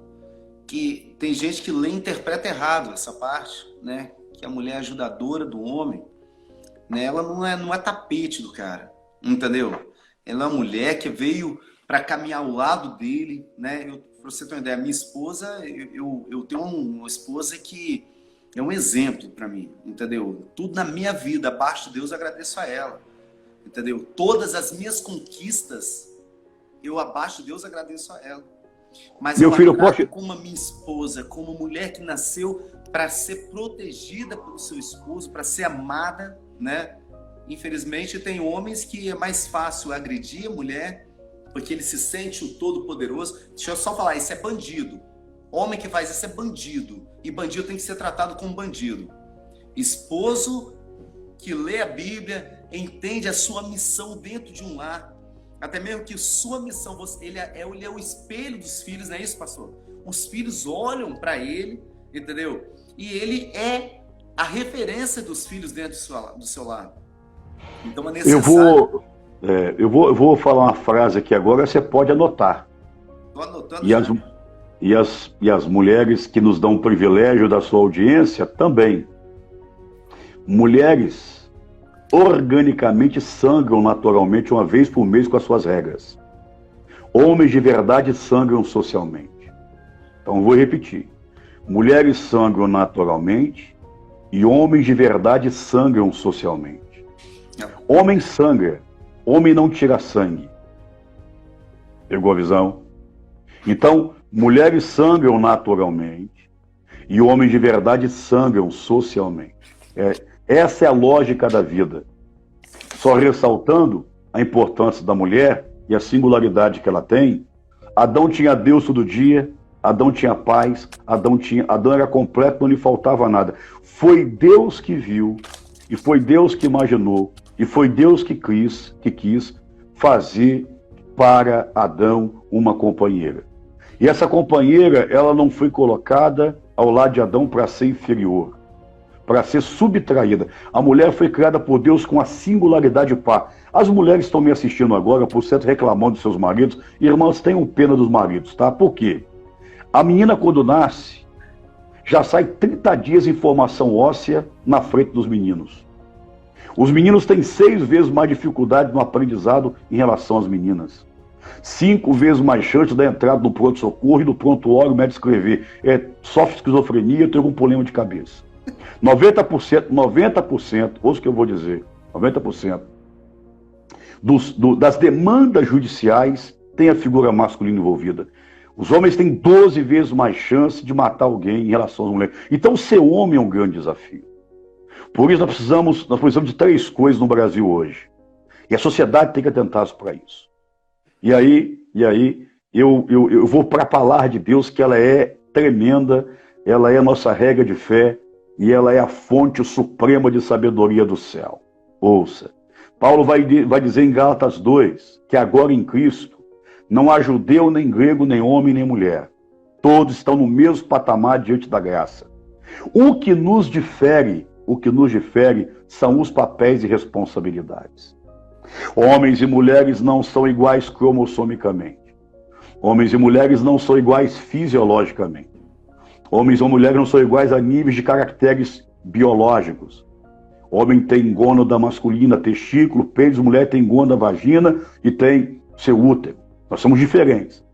que tem gente que lê e interpreta errado essa parte, né? Que a mulher é ajudadora do homem, né? Ela não é tapete do cara, entendeu? Ela é uma mulher que veio para caminhar ao lado dele, né? Para você ter uma ideia, minha esposa, eu tenho uma esposa que é um exemplo para mim, entendeu? Tudo na minha vida, abaixo de Deus, eu agradeço a ela, entendeu? Todas as minhas conquistas, eu abaixo de Deus agradeço a ela. Mas meu eu filho trato como a minha esposa, como mulher que nasceu para ser protegida pelo seu esposo, para ser amada, né? Infelizmente, tem homens que é mais fácil agredir a mulher, porque ele se sente o todo-poderoso. Deixa eu só falar, isso é bandido. Homem que faz isso é bandido. E bandido tem que ser tratado como bandido. Esposo que lê a Bíblia, entende a sua missão dentro de um lar. Até mesmo que sua missão, ele é o espelho dos filhos, não é isso, pastor? Os filhos olham para ele, entendeu? E ele é a referência dos filhos dentro do seu lar. Então é necessário... Eu vou falar uma frase aqui agora, você pode anotar. Estou anotando. E as mulheres que nos dão o privilégio da sua audiência também. Mulheres organicamente sangram naturalmente uma vez por mês com as suas regras. Homens de verdade sangram socialmente. Então vou repetir. Mulheres sangram naturalmente e homens de verdade sangram socialmente. Homem sangra, homem não tira sangue. Pegou a visão? Então, mulheres sangram naturalmente e homens de verdade sangram socialmente. Essa é a lógica da vida. Só ressaltando a importância da mulher e a singularidade que ela tem. Adão tinha Deus todo dia, Adão tinha paz, Adão era completo, não lhe faltava nada. Foi Deus que viu, e foi Deus que imaginou, e foi Deus que quis fazer para Adão uma companheira. E essa companheira, ela não foi colocada ao lado de Adão para ser inferior, para ser subtraída. A mulher foi criada por Deus com a singularidade par. As mulheres estão me assistindo agora, por certo, reclamando dos seus maridos. Irmãs, tenham pena dos maridos, tá? Por quê? A menina, quando nasce, já sai 30 dias em formação óssea na frente dos meninos. Os meninos têm 6 vezes mais dificuldade no aprendizado em relação às meninas. 5 vezes mais chance da entrada no pronto-socorro e no pronto-hora o médico escrever sofre esquizofrenia, tem algum problema de cabeça. 90%, ouça o que eu vou dizer, 90% das demandas judiciais tem a figura masculina envolvida. Os homens têm 12 vezes mais chance de matar alguém em relação às mulheres. Então, ser homem é um grande desafio. Por isso, nós precisamos de 3 coisas no Brasil hoje. E a sociedade tem que atentar para isso. E aí eu vou para a palavra de Deus, que ela é tremenda, ela é a nossa regra de fé, e ela é a fonte suprema de sabedoria do céu. Ouça, Paulo vai dizer em Gálatas 2, que agora em Cristo, não há judeu, nem grego, nem homem, nem mulher. Todos estão no mesmo patamar diante da graça. O que nos difere são os papéis e responsabilidades. Homens e mulheres não são iguais cromossomicamente. Homens e mulheres não são iguais fisiologicamente. Homens ou mulheres não são iguais a níveis de caracteres biológicos. Homem tem gônada masculina, testículo, pênis, mulher tem gônada, vagina e tem seu útero. Nós somos diferentes.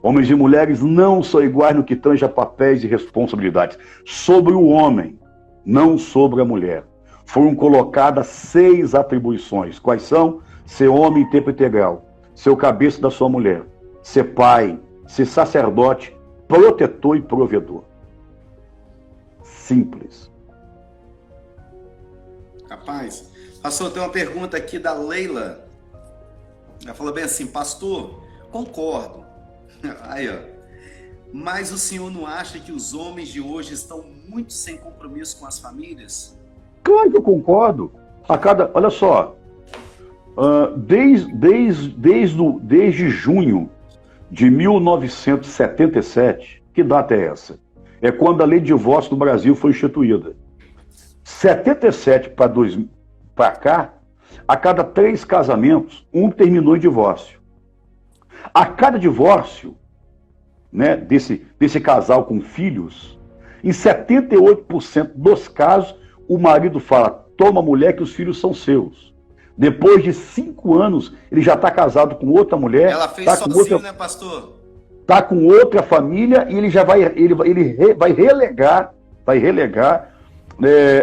Homens e mulheres não são iguais no que tange a papéis e responsabilidades. Sobre o homem, não sobre a mulher. Foram colocadas 6 atribuições. Quais são? Ser homem em tempo integral, ser o cabeça da sua mulher, ser pai, ser sacerdote, protetor e provedor. Simples. Rapaz, pastor, tem uma pergunta aqui da Leila. Ela falou bem assim: pastor, concordo. Aí, ó. Mas o senhor não acha que os homens de hoje estão muito sem compromisso com as famílias? Claro que eu concordo. Olha só, desde junho de 1977, que data é essa? É quando a lei de divórcio no Brasil foi instituída. 77 para cá, a cada 3 casamentos, um terminou em divórcio. A cada divórcio, né, desse casal com filhos, em 78% dos casos, o marido fala: toma, mulher, que os filhos são seus. Depois de 5 anos, ele já está casado com outra mulher. Ela fez tá sozinho, outra, né, pastor? Está com outra família e ele já vai relegar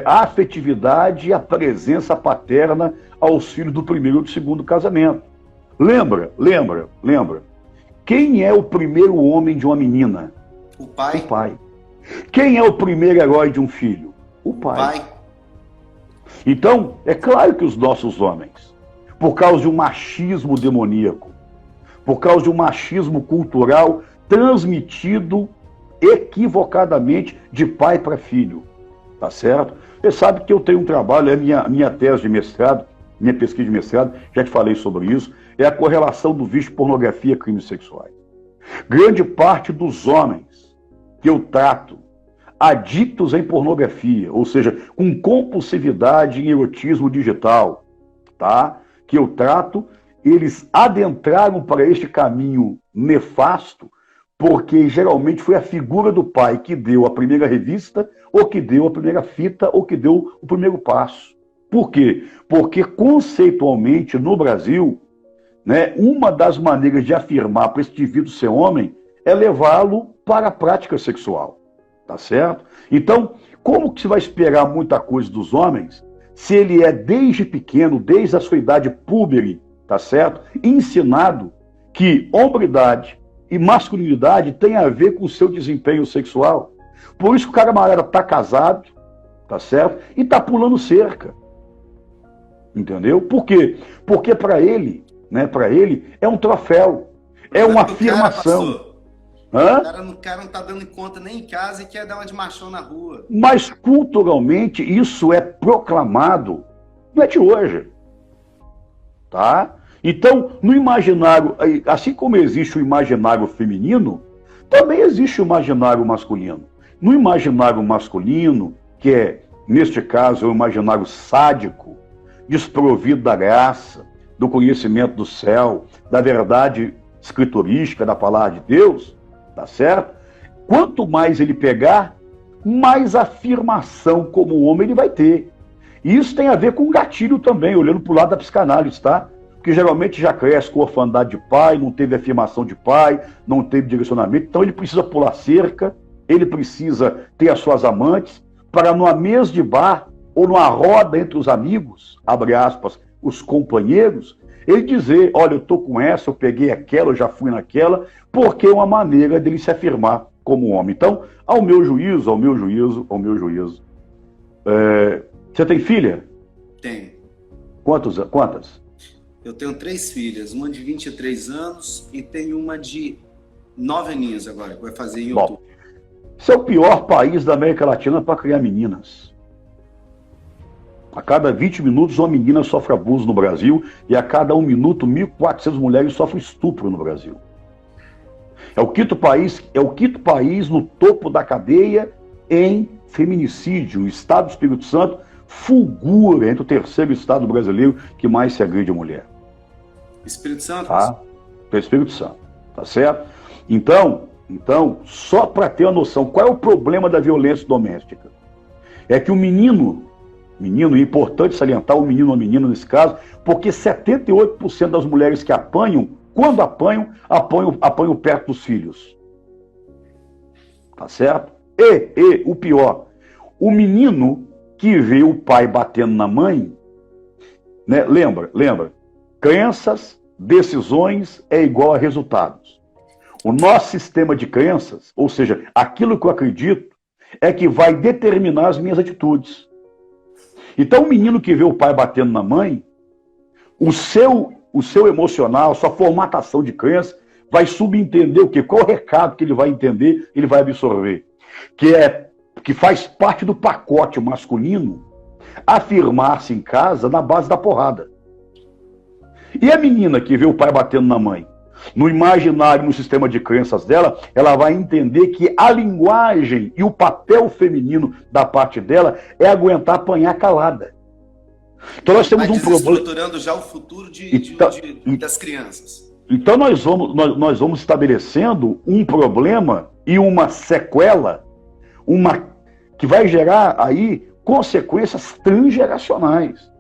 a afetividade e a presença paterna aos filhos do primeiro e do segundo casamento. Lembra. Quem é o primeiro homem de uma menina? O pai. O pai. Quem é o primeiro herói de um filho? O pai. Então, é claro que os nossos homens, por causa de um machismo demoníaco, por causa de um machismo cultural transmitido equivocadamente de pai para filho, tá certo? Você sabe que eu tenho um trabalho, é minha tese de mestrado, minha pesquisa de mestrado, já te falei sobre isso, é a correlação do vício de pornografia e crimes sexuais. Grande parte dos homens que eu trato adictos em pornografia, ou seja, com compulsividade em erotismo digital, tá? Que eu trato, eles adentraram para este caminho nefasto, porque geralmente foi a figura do pai que deu a primeira revista, ou que deu a primeira fita, ou que deu o primeiro passo. Por quê? Porque conceitualmente no Brasil, né, uma das maneiras de afirmar para esse indivíduo ser homem é levá-lo para a prática sexual. Tá certo? Então, como que se vai esperar muita coisa dos homens se ele é desde pequeno, desde a sua idade púbere, tá certo? Ensinado que hombridade e masculinidade tem a ver com o seu desempenho sexual. Por isso que o camarada tá casado, tá certo? E tá pulando cerca. Entendeu? Por quê? Porque para ele é um troféu, é uma afirmação. O cara não tá dando conta nem em casa e quer dar uma de machão na rua. Mas culturalmente isso é proclamado, não é de hoje. Tá? Então, no imaginário, assim como existe o imaginário feminino, também existe o imaginário masculino. No imaginário masculino, que é, neste caso, o imaginário sádico, desprovido da graça, do conhecimento do céu, da verdade escriturística da palavra de Deus, tá certo? Quanto mais ele pegar, mais afirmação como homem ele vai ter. E isso tem a ver com gatilho também, olhando para o lado da psicanálise, tá? Porque geralmente já cresce com orfandade de pai, não teve afirmação de pai, não teve direcionamento, então ele precisa pular cerca, ele precisa ter as suas amantes, para numa mesa de bar ou numa roda entre os amigos, abre aspas, os companheiros, ele dizer: olha, eu tô com essa, eu peguei aquela, eu já fui naquela, porque é uma maneira dele se afirmar como homem. Então, ao meu juízo, você tem filha? Tenho. Quantas? Eu tenho 3 filhas, uma de 23 anos e tenho uma de 9 aninhos agora, que vai fazer em outubro. Esse é o pior país da América Latina para criar meninas. A cada 20 minutos uma menina sofre abuso no Brasil e a cada 1 minuto 1.400 mulheres sofrem estupro no Brasil. É o quinto país no topo da cadeia em feminicídio. O estado do Espírito Santo fulgura entre o 3º estado brasileiro que mais se agride mulher. Espírito Santo? Tá? É o Espírito Santo, tá certo? Então, só para ter uma noção, qual é o problema da violência doméstica? É que o menino, é importante salientar o menino ou a menina nesse caso, porque 78% das mulheres que apanham, quando apanham perto dos filhos. Tá certo? E o pior, o menino que vê o pai batendo na mãe, né? Lembra, crenças, decisões é igual a resultados. O nosso sistema de crenças, ou seja, aquilo que eu acredito, é que vai determinar as minhas atitudes. Então, o menino que vê o pai batendo na mãe, o seu emocional, sua formatação de crença, vai subentender o quê? Qual o recado que ele vai entender, ele vai absorver? Que faz parte do pacote masculino afirmar-se em casa na base da porrada. E a menina que vê o pai batendo na mãe? No imaginário, no sistema de crenças dela, ela vai entender que a linguagem e o papel feminino da parte dela é aguentar apanhar calada. Então nós temos um problema. Estruturando já o futuro das crianças. Então nós vamos estabelecendo um problema e uma sequela, que vai gerar aí consequências transgeracionais.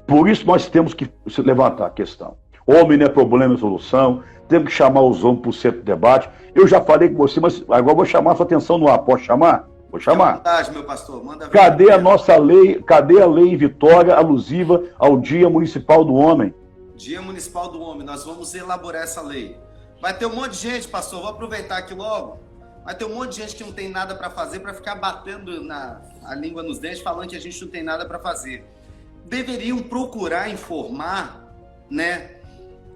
Por isso nós temos que levantar a questão. Homem não é problema, é solução. Temos que chamar os homens para o centro de debate. Eu já falei com você, mas agora vou chamar a sua atenção no ar. Posso chamar? Vou chamar. É vontade, meu pastor. Manda ver. Cadê a nossa lei? Cadê a lei em Vitória alusiva ao Dia Municipal do Homem? Dia Municipal do Homem. Nós vamos elaborar essa lei. Vai ter um monte de gente, pastor. Vou aproveitar aqui logo. Vai ter um monte de gente que não tem nada para fazer, para ficar batendo a língua nos dentes, falando que a gente não tem nada para fazer. Deveriam procurar informar, né?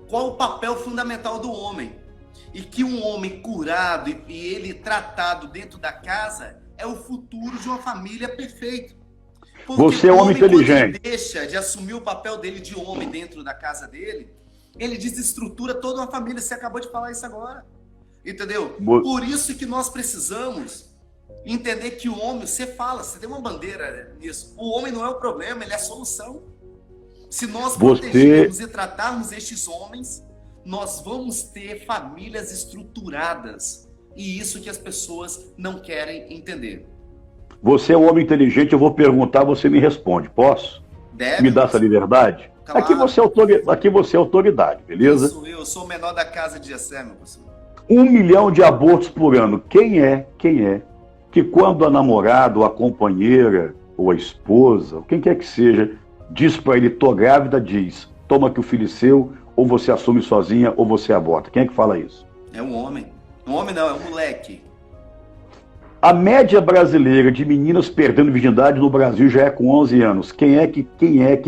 Qual o papel fundamental do homem? E que um homem curado e ele tratado dentro da casa é o futuro de uma família perfeito. Porque você é um homem inteligente. Quando ele deixa de assumir o papel dele de homem dentro da casa dele, ele desestrutura toda uma família. Você acabou de falar isso agora. Entendeu? Por isso que nós precisamos entender que o homem, você tem uma bandeira nisso. O homem não é o problema, ele é a solução. Se nós protegermos e tratarmos estes homens, nós vamos ter famílias estruturadas. E isso que as pessoas não querem entender. Você é um homem inteligente, eu vou perguntar, você me responde. Posso? Deve. Me dá essa liberdade? Claro. Aqui você é autoridade, beleza? Eu sou o menor da casa de Jessé, meu pastor. 1 milhão de abortos por ano. Quem é que quando a namorada, ou a companheira, ou a esposa, quem quer que seja, diz para ele, tô grávida, diz, toma que o filho é seu, ou você assume sozinha, ou você aborta. Quem é que fala isso? É um homem. Um homem não, é um moleque. A média brasileira de meninas perdendo virgindade no Brasil já é com 11 anos. Quem é que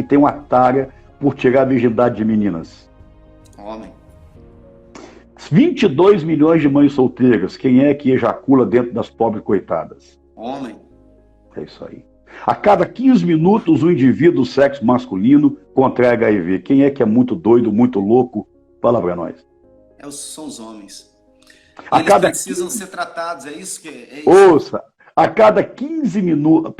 tem uma tara por tirar a virgindade de meninas? Homem. 22 milhões de mães solteiras. Quem é que ejacula dentro das pobres coitadas? Homem. É isso aí. A cada 15 minutos, um indivíduo do sexo masculino contrai HIV. Quem é que é muito doido, muito louco? Fala pra nós. São os homens. Eles precisam ser tratados, é isso que é isso. Ouça, a cada 15 minutos,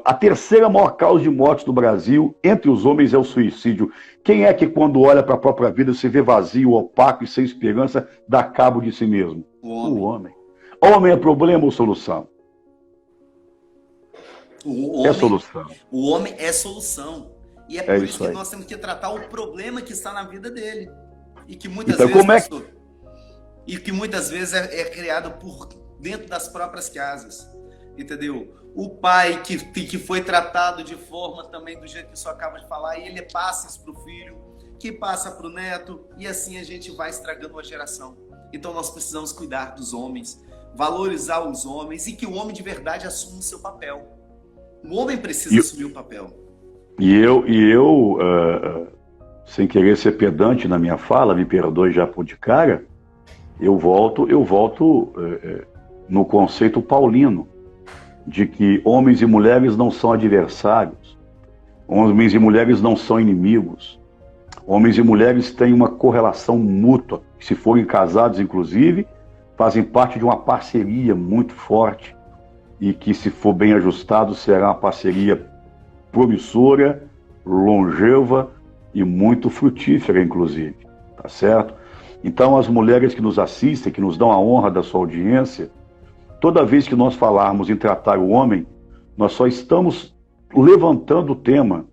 a terceira maior causa de morte do Brasil entre os homens é o suicídio. Quem é que quando olha para a própria vida se vê vazio, opaco e sem esperança, dá cabo de si mesmo? O homem. Homem é problema ou solução? É solução. O homem é solução. E é por isso que nós temos que tratar o problema que está na vida dele. E que muitas vezes é criado por dentro das próprias casas, entendeu? O pai que foi tratado de forma também do jeito que você acaba de falar, e ele passa isso para o filho, que passa para o neto, e assim a gente vai estragando uma geração. Então nós precisamos cuidar dos homens, valorizar os homens, e que o homem de verdade assuma o seu papel. O homem precisa assumir o papel. E eu sem querer ser pedante na minha fala, me perdoe já por de cara, eu volto no conceito paulino, de que homens e mulheres não são adversários, homens e mulheres não são inimigos, homens e mulheres têm uma correlação mútua, se forem casados inclusive, fazem parte de uma parceria muito forte, e que se for bem ajustado será uma parceria promissora, longeva e muito frutífera inclusive, tá certo? Então, as mulheres que nos assistem, que nos dão a honra da sua audiência, toda vez que nós falarmos em tratar o homem, nós só estamos levantando o tema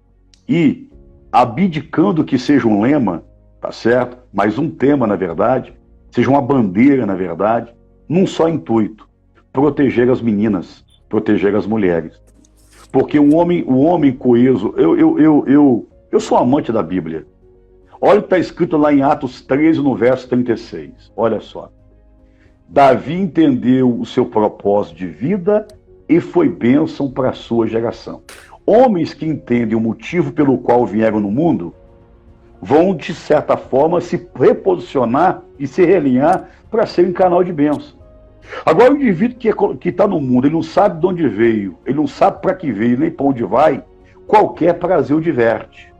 e abdicando que seja um lema, tá certo? Mas um tema, na verdade, seja uma bandeira, na verdade, num só intuito: proteger as meninas, proteger as mulheres. Porque o homem coeso, eu sou amante da Bíblia. Olha o que está escrito lá em Atos 13, no verso 36. Olha só. Davi entendeu o seu propósito de vida e foi bênção para a sua geração. Homens que entendem o motivo pelo qual vieram no mundo vão, de certa forma, se reposicionar e se realinhar para serem canal de bênção. Agora, o indivíduo que está no mundo, ele não sabe de onde veio, ele não sabe para que veio, nem para onde vai, qualquer prazer o diverte.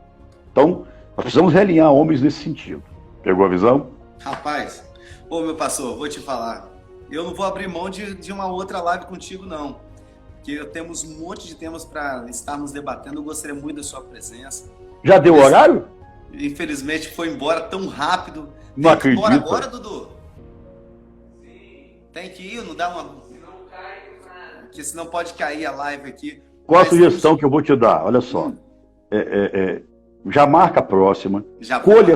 Então, nós precisamos realinhar homens nesse sentido. Pegou a visão? Rapaz, ô meu pastor, vou te falar. Eu não vou abrir mão de uma outra live contigo, não. Porque temos um monte de temas para estarmos debatendo. Eu gostaria muito da sua presença. Já deu horário? Infelizmente foi embora tão rápido. Não Tem que ir embora acredito. agora, Dudu? Sim. Tem que ir, não dá uma... Senão cai, porque senão pode cair a live aqui. Qual a sugestão que eu vou te dar? Olha só. Já marca a próxima. Já colhe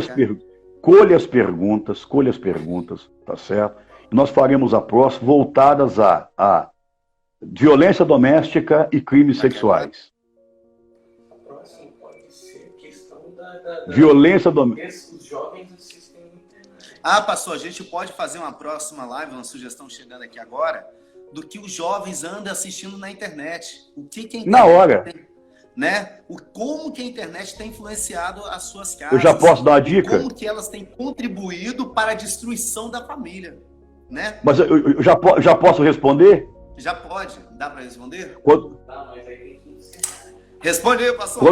as perguntas, tá certo? E nós faremos a próxima voltadas a violência doméstica e crimes sexuais. A próxima pode ser questão Violência doméstica. Os jovens assistem internet. pastor, a gente pode fazer uma próxima live, uma sugestão chegando aqui agora, do que os jovens andam assistindo na internet. O que a internet Na hora. tem, né? Como que a internet tem influenciado as suas casas. Eu já posso dar uma dica? Como que elas têm contribuído para a destruição da família, né? Mas eu já posso responder? Já pode? Dá para responder? Tá, mas aí tem que ensinar. Responde aí, pastor.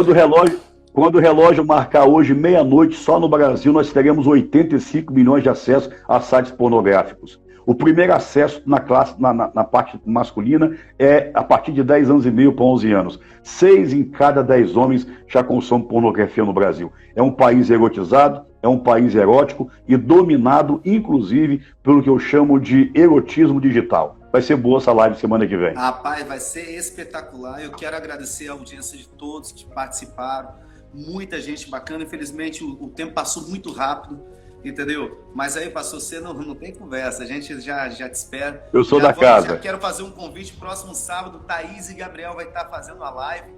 Quando o relógio marcar hoje meia-noite, só no Brasil, nós teremos 85 milhões de acessos a sites pornográficos. O primeiro acesso na parte masculina é a partir de 10 anos e meio para 11 anos. 6 em cada 10 homens já consomem pornografia no Brasil. É um país erotizado, é um país erótico e dominado, inclusive, pelo que eu chamo de erotismo digital. Vai ser boa essa live semana que vem. Rapaz, vai ser espetacular. Eu quero agradecer a audiência de todos que participaram. Muita gente bacana. Infelizmente, o tempo passou muito rápido. Entendeu? Mas aí, pastor, você não tem conversa, a gente já te espera. Eu sou da casa. Já quero fazer um convite, próximo sábado, Thaís e Gabriel vai estar fazendo a live.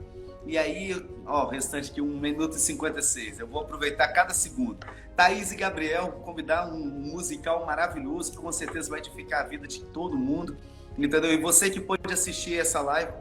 E aí, o restante aqui, 1 minuto e 56. Eu vou aproveitar cada segundo. Thaís e Gabriel, convidar um musical maravilhoso, que com certeza vai edificar a vida de todo mundo. Entendeu? E você que pode assistir essa live,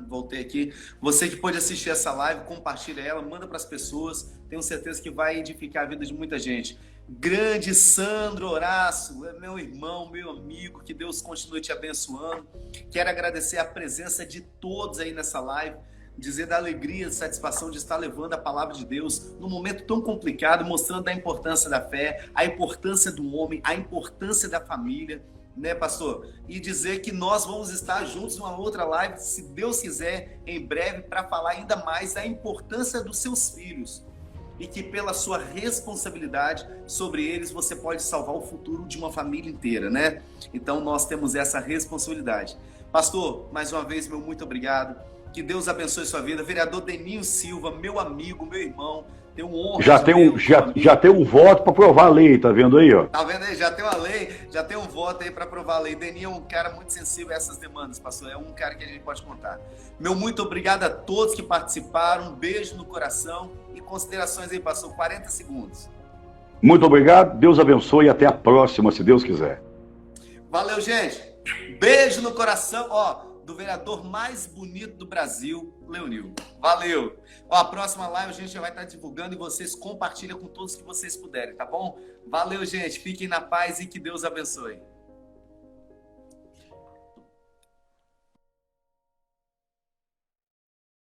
voltei aqui. Você que pode assistir essa live, compartilha ela, manda para as pessoas. Tenho certeza que vai edificar a vida de muita gente. Grande Sandro Horácio, é meu irmão, meu amigo, que Deus continue te abençoando. Quero agradecer a presença de todos aí nessa live, dizer da alegria, da satisfação de estar levando a palavra de Deus num momento tão complicado, mostrando a importância da fé, a importância do homem, a importância da família, né, pastor? E dizer que nós vamos estar juntos numa outra live, se Deus quiser, em breve, para falar ainda mais da importância dos seus filhos. E que pela sua responsabilidade sobre eles, você pode salvar o futuro de uma família inteira, né? Então nós temos essa responsabilidade. Pastor, mais uma vez, meu muito obrigado. Que Deus abençoe sua vida. Vereador Deninho Silva, meu amigo, meu irmão. Tenho honra. Já tem um voto para aprovar a lei, tá vendo aí, ó? Tá vendo aí? Já tem uma lei, já tem um voto aí para aprovar a lei. Deninho é um cara muito sensível a essas demandas, pastor. É um cara que a gente pode contar. Meu muito obrigado a todos que participaram. Um beijo no coração. E considerações aí, pastor. 40 segundos. Muito obrigado. Deus abençoe e até a próxima, se Deus quiser. Valeu, gente. Beijo no coração, do vereador mais bonito do Brasil, Leonil. Valeu. A próxima live a gente já vai estar divulgando e vocês compartilham com todos que vocês puderem, tá bom? Valeu, gente. Fiquem na paz e que Deus abençoe.